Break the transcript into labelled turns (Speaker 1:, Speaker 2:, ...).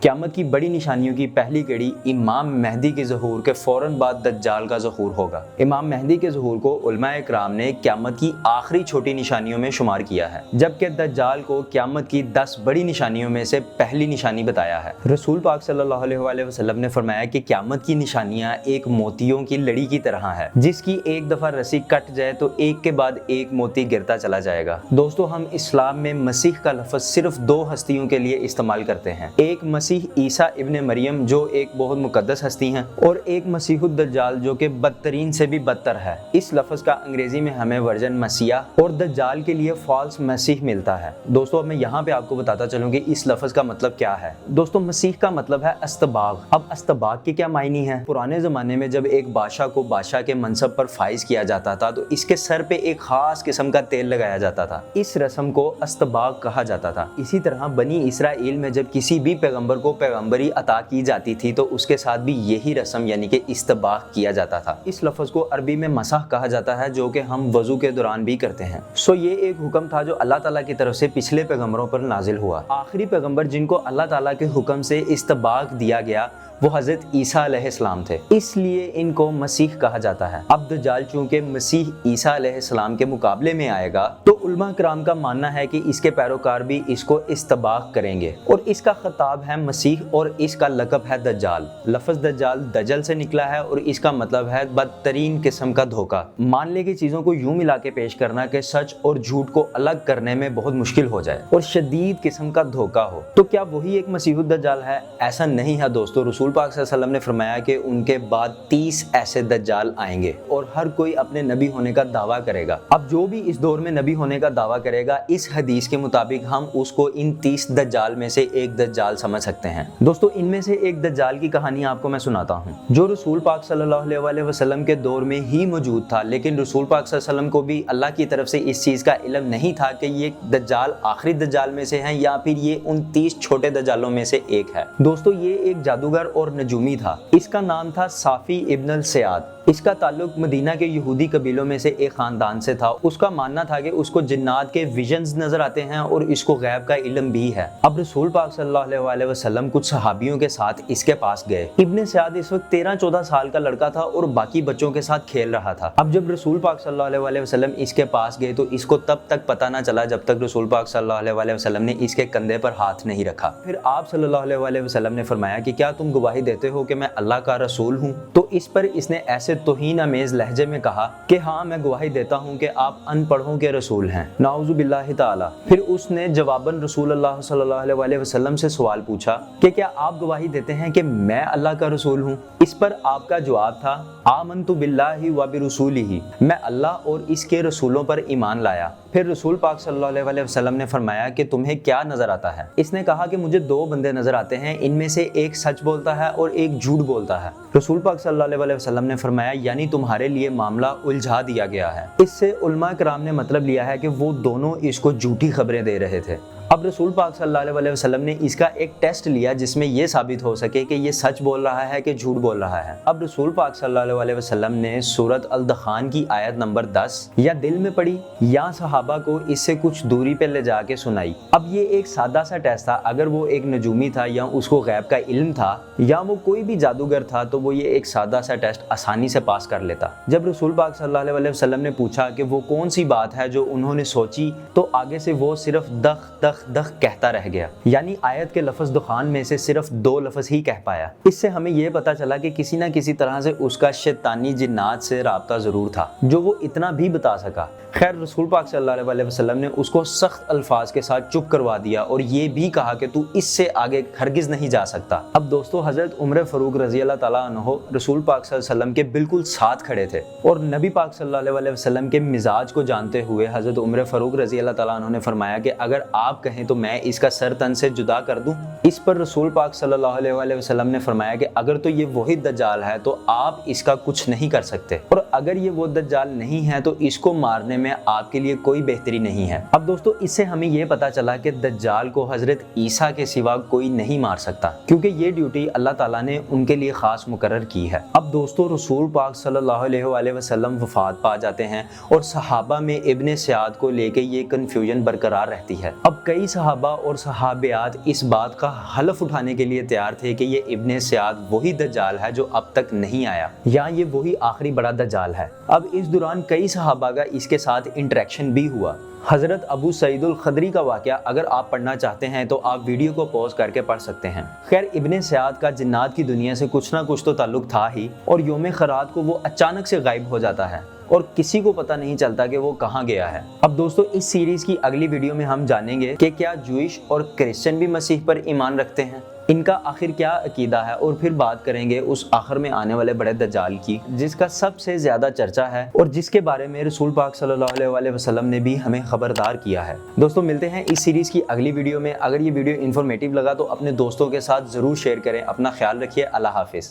Speaker 1: क़यामत की बड़ी निशानियों की पहली कड़ी इमाम मेहदी के ज़हूर के फ़ौरन बाद दज्जाल का ज़हूर होगा। इमाम मेहदी के ज़हूर को उलमाए किराम ने क़यामत की आखिरी छोटी निशानियों में शुमार किया है, जबकि दज्जाल को क़यामत की 10 बड़ी निशानियों में से पहली निशानी बताया है। रसूल पाक सल्लल्लाहु अलैहि वसल्लम ने फरमाया कि क़यामत की निशानियाँ एक मोतियों की लड़ी की तरह है, जिसकी एक दफ़ा रस्सी कट जाए तो एक के बाद एक मोती गिरता चला जाएगा। दोस्तों, हम इस्लाम में मसीह का लफ्ज़ सिर्फ 2 हस्तियों के लिए इस्तेमाल करते हैं, एक मसीह ईसा इब्ने मरियम जो एक बहुत मुकद्दस हस्ती हैं, और एक मसीहुद दज्जाल जो कि बदतरीन से भी बदतर है। इस लफ्ज़ का अंग्रेजी में हमें वर्जन मसीहा और दज्जाल के लिए फॉल्स मसीह मिलता है। दोस्तों, अब मैं यहाँ पे आपको बताता चलूँ कि इस लफ्ज़ का मतलब क्या है। दोस्तों, मसीह का मतलब है अस्तबाग। अब अस्तबाग के क्या मायने हैं? पुराने ज़माने में जब एक बादशाह को बादशाह के मनसब पर फाइज किया जाता था तो इसके सर पे एक ख़ास किस्म का तेल लगाया जाता था। इस रस्म को अस्तबाग कहा जाता था। इसी तरह बनी इसराइल में जब किसी भी पैगम्बर को पैगम्बरी अता की जाती थी तो उसके साथ भी यही रस्म यानी कि इस्तबाग किया जाता था। इस लफ्ज़ को अरबी में मसाह कहा जाता है, जो कि हम वज़ू के दौरान भी करते हैं। ये एक हुक्म था जो अल्लाह ताला की तरफ से पिछले पैगम्बरों पर नाजिल हुआ। आखिरी पैगम्बर जिनको अल्लाह ताला के हुक्म से इस्तबाग दिया गया वो हज़रत ईसा अलैहिस्सलाम थे, इसलिए इनको मसीह कहा जाता है। अब दज्जाल चूँकि मसीह ईसा अलैहिस्सलाम के मुकाबले में आएगा तो उलमा किराम का मानना है कि इसके पैरोकार भी इसको इस्तबाग करेंगे, और इसका खिताब है मसीह और इसका लक़ब है दज्जाल। लफ्ज़ दज्जाल दजल से निकला है और इसका मतलब है बदतरीन किस्म का धोखा। मान ले कि चीज़ों को यूँ मिला के पेश करना कि सच और झूठ को अलग करने में बहुत मुश्किल हो जाए और शदीद किस्म का धोखा हो। तो क्या वही एक मसीहुद दज्जाल है? ऐसा नहीं है दोस्तों। रसूल पाक सल्लल्लाहु अलैहि वसल्लम ने फरमाया कि उनके बाद 30 ऐसे दज्जाल आएंगे और हर कोई अपने नबी होने का दावा करेगा। अब जो भी इस दौर में नबी होने का दावा करेगा, इस हदीस के मुताबिक हम उसको इन 30 दज्जाल में से एक दज्जाल समझ सकते हैं। दोस्तों, इनमें से एक दज्जाल की कहानी आपको मैं सुनाता हूँ, जो रसूल पाक सल्लल्लाहु अलैहि वसल्लम के दौर में ही मौजूद था, लेकिन रसूल पाक सल्लल्लाहु अलैहि वसल्लम को भी अल्लाह की तरफ से इस चीज़ का इल्म नहीं था कि ये दज्जाल आखिरी दज्जाल में से हैं या फिर ये उन 30 छोटे दज्जालों में से एक है। दोस्तों, ये एक जादूगर और नजूमी था। इसका नाम था साफी इब्न अल-सयाद। इसका ताल्लुक मदीना के यहूदी कबीलों में से एक खानदान से था। उसका मानना था कि उसको जिन्नात के विजन्स नजर आते हैं और इसको गैब का इल्म भी है। अब रसूल पाक सल्लल्लाहु अलैहि वसल्लम कुछ सहाबियों के साथ इसके पास गए। इब्न सयाद इस वक्त 13-14 साल का लड़का था और बाकी बच्चों के साथ खेल रहा था। अब जब रसूल पाक सल्लल्लाहु अलैहि वसल्लम इसके पास गए तो इसको तब तक पता ना चला जब तक रसूल पाक सल्लल्लाहु अलैहि वसल्लम ने इसके कंधे पर हाथ नहीं रखा। फिर आप सल्लल्लाहु अलैहि वसल्लम ने फरमाया कि क्या तुम गवाही देते हो कि मैं अल्लाह का रसूल हूँ? तो इस पर इसने ऐसे तौहीन अमेज़ लहजे में कहा कि हाँ, मैं गवाही देता हूँ कि आप अनपढ़ों के रसूल हैं, नाउज़ु बिल्लाहि ताला। फिर उसने जवाबन रसूल अल्लाह सल्लल्लाहु अलैहि वसल्लम से सवाल पूछा कि क्या आप गवाही देते हैं कि मैं अल्लाह का रसूल हूँ? इस पर आपका जवाब था, आमनतु बिल्लाहि व बिरसूलिही, मैं अल्लाह और इसके रसूलों पर ईमान लाया। फिर रसूल पाक सल्लल्लाहु अलैहि वसल्लम ने फरमाया कि तुम्हें क्या नजर आता है? इसने कहा कि मुझे 2 बंदे नजर आते हैं, इनमें से एक सच बोलता है और एक झूठ बोलता है। रसूल पाक सल्लल्लाहु अलैहि वसल्लम ने फरमाया यानी तुम्हारे लिए मामला उलझा दिया गया है। इससे उलमा किराम ने मतलब लिया है कि वो दोनों इसको झूठी खबरें दे रहे थे। अब रसूल पाक सल्लल्लाहु अलैहि वसल्लम ने इसका एक टेस्ट लिया जिसमें ये साबित हो सके कि ये सच बोल रहा है कि झूठ बोल रहा है। अब रसूल पाक सल्लल्लाहु अलैहि वसल्लम ने सूरत अल-दखान की आयत नंबर 10 या दिल में पढ़ी या सहाबा को इससे कुछ दूरी पे ले जाके सुनाई। अब ये एक सादा सा टेस्ट था। अगर वो एक नजूमी था या उसको गैब का इल्म था या वो कोई भी जादूगर था तो वो ये एक सादा सा टेस्ट आसानी से पास कर लेता। जब रसूल पाक सल्लल्लाहु अलैहि वसल्लम ने पूछा कि वो कौन सी बात है जो उन्होंने सोची, तो आगे से वो सिर्फ दख दख दख कहता रह गया, यानी आयत के लफ्ज़ दुखान में से सिर्फ 2 लफ्ज़ ही कह पाया। इससे हमें यह पता चला कि किसी न किसी तरह से उसका शैतानी जिन्नात से राब्ता ज़रूर था, जो वो इतना भी बता सका। खैर, रसूल पाक सल्लल्लाहु अलैहि वसल्लम ने उसको सख्त अल्फाज के साथ चुप करवा दिया और ये भी कहा कि तू इससे आगे हरगिज़ नहीं जा सकता। अब दोस्तों, हज़रत उमर फ़ारूक रज़ी अल्लाह ताला अन्हु रसूल पाक सल्लल्लाहु अलैहि वसल्लम के बिल्कुल साथ खड़े थे और नबी पाक सल्लल्लाहु अलैहि वसल्लम के मिजाज को जानते हुए हज़रत उमर फ़ारूक रज़ी अल्लाह ताला अन्हु ने फरमाया कि अगर आप कहें तो मैं इसका सर तन से जुदा कर दूं। इस पर रसूल पाक सल्लल्लाहु अलैहि वसल्लम ने फरमाया कि अगर तो ये वही दज्जाल है तो आप इसका कुछ नहीं कर सकते, और अगर ये वो दज्जाल नहीं है तो इसको मारने में आपके लिए कोई बेहतरी नहीं है। अब दोस्तों, इससे हमें ये पता चला कि दज्जाल को हजरत ईसा के सिवा कोई नहीं मार सकता, क्योंकि ये ड्यूटी अल्लाह ताला ने उनके लिए खास मुकर्रर की है। अब अब दोस्तों रसूल पाक सल्लल्लाहु अलैहि वसल्लम वफात पा जाते हैं और सहाबा में इब्ने सयाद को लेके ये कन्फ्यूजन बरकरार रहती है। अब कई सहाबा और सहाबियात इस बात का हलफ उठाने के लिए तैयार थे कि ये इब्ने सयाद वही दज्जाल है जो अब तक नहीं आया, या ये वही आखिरी बड़ा दज्जाल है। अब इस दौरान कई सहाबा का इसके साथ इंटरेक्शन भी हुआ। हज़रत अबू सईदुल खदरी का वाक़या अगर आप पढ़ना चाहते हैं तो आप वीडियो को पॉज करके पढ़ सकते हैं। खैर, इब्ने सयाद का जिन्नात की दुनिया से कुछ ना कुछ तो ताल्लुक था ही, और यौम खरात को वो अचानक से गायब हो जाता है और किसी को पता नहीं चलता कि वो कहाँ गया है। अब दोस्तों, इस सीरीज़ की अगली वीडियो में हम जानेंगे कि क्या जूइश और क्रिश्चियन भी मसीह पर ईमान रखते हैं, इनका आखिर क्या अकीदा है, और फिर बात करेंगे उस आखिर में आने वाले बड़े दज्जाल की जिसका सबसे ज़्यादा चर्चा है और जिसके बारे में रसूल पाक सल्लल्लाहु अलैहि वसल्लम ने भी हमें खबरदार किया है। दोस्तों, मिलते हैं इस सीरीज़ की अगली वीडियो में। अगर ये वीडियो इन्फॉर्मेटिव लगा तो अपने दोस्तों के साथ ज़रूर शेयर करें। अपना ख्याल रखिए। अल्लाह हाफिज़।